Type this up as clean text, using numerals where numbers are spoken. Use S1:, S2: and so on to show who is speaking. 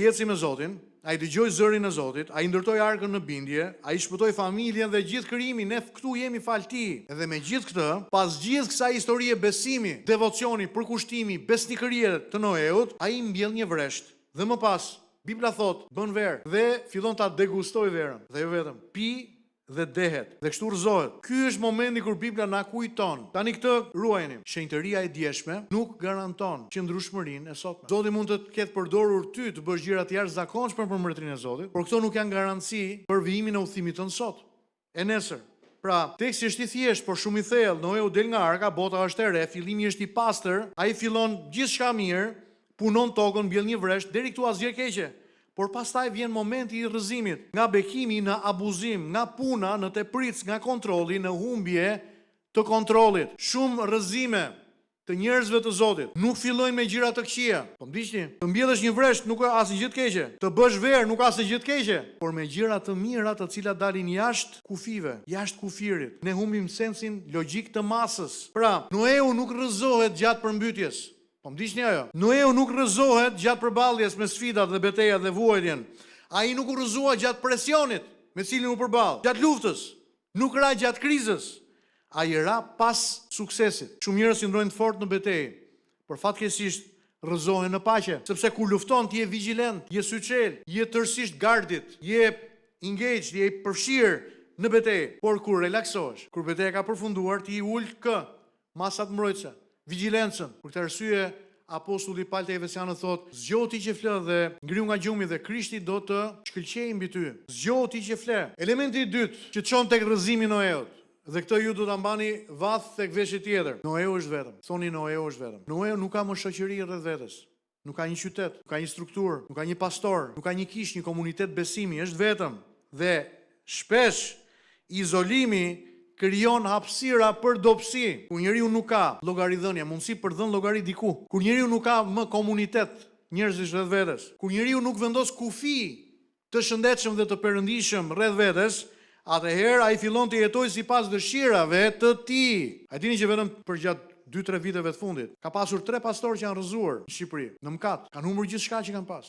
S1: ai eci me Zotin, ai dëgjoi zërin e Zotit, ai ndërtoi arkën në bindje, ai shpëtoi familjen dhe gjithë krijimin, ne këtu jemi fal Tij. Edhe me gjithë këtë, pas gjithë kësaj historie besimi, devocioni, përkushtimi, besnikërie të Noeut, ai mbjell një vresht. Dhe më pas, Bibla thot, bën verë dhe fillon ta degustoj verën. Dhe jo vetëm, pi dhe dehet, dhe kështu rëzohet. Ky është momenti kur Bibla na kujton. Tani këtë ruajeni. Shenjtëria e djeshme nuk garanton qëndrueshmërinë e sotme. Zoti mund të ketë përdorur ty të bësh gjëra të jashtëzakonshme për mbretërinë e Zotit, por këto nuk janë garanci për vijimin e udhimit tënd sot. E nesër. Pra, teksti është i thjeshtë, por shumë i thellë. Noeu del nga arka, bota është e re, fillimi është i pastër, ai fillon gjithçka mirë, punon tokën, mbjell një vresht, deri këtu asgjë keqe. Por pastaj vjen momenti i rrëzimit, nga bekimi në abuzim, nga puna në tepric, nga kontrolli në humbje të kontrollit. Shumë rrëzime të njerëzve të Zotit nuk fillojnë me gjëra të këqija. Po ndiqni, të mbjellësh një vresht nuk ka asnjë gjë të keqe. Të bësh verë nuk ka asnjë gjë të keqe, por me gjëra të mira të cilat dalin jashtë kufive, jashtë kufirit. Ne humbim sensin logjik të masës. Pra, Noeu nuk rrëzohet gjatë përmbytjes. Po më diqni ajo. Noeu nuk rrëzohet gjatë përballjes me sfidat dhe betejat dhe vuajtjen. Ai nuk u rrëzua gjatë presionit me cilin u përball, gjatë luftës, nuk ra gjatë krizës. Ai ra pas suksesit. Shumë njerëz që ndrojnë fort në betejë, por fatkeqësisht rrëzohen në paqe, sepse kur lufton ti je vigjilent, je syçel, je tërësisht gardit, je engaged, je i përfshirë në betejë. Por kur relaksohesh, kur beteja ka përfunduar, ti ul masat mbrojtëse. Vigjilencën. Për këtë arsye apostulli Paul te Efesianët thot, zgjohu ti që fle dhe ngrihu nga gjumi dhe Krishti do të shkëlqejë mbi ty. Zgjohu ti që fle. Elementi i dytë që çon tek rrëzimi i Noeut. Dhe këtë ju do ta mbani vath tek veshje tjetër. Noeu është vetëm. Thoni Noeu është vetëm. Noeu nuk ka më shoqëri rreth vetes. Nuk ka një qytet, nuk ka një strukturë, nuk ka një pastor, nuk ka një kish, një komunitet besimi, është vetëm. Dhe shpesh izolimi krijon hapësira për dobësi. Kur njeriu nuk ka llogaridhënie, mundësi për dhënë llogari diku. Kur njeriu nuk ka më komunitet njerëzish rreth vetes. Kur njeriu nuk vendos kufi të shëndetshëm dhe të perëndishëm rreth vetes, atëherë ai fillon të jetojë sipas dëshirave të tij. A dini që vetëm përgjatë 2-3 viteve të fundit ka pasur 3 pastorë që janë rrëzuar në Shqipëri, në mëkat, kanë humbur gjithçka që kanë pas.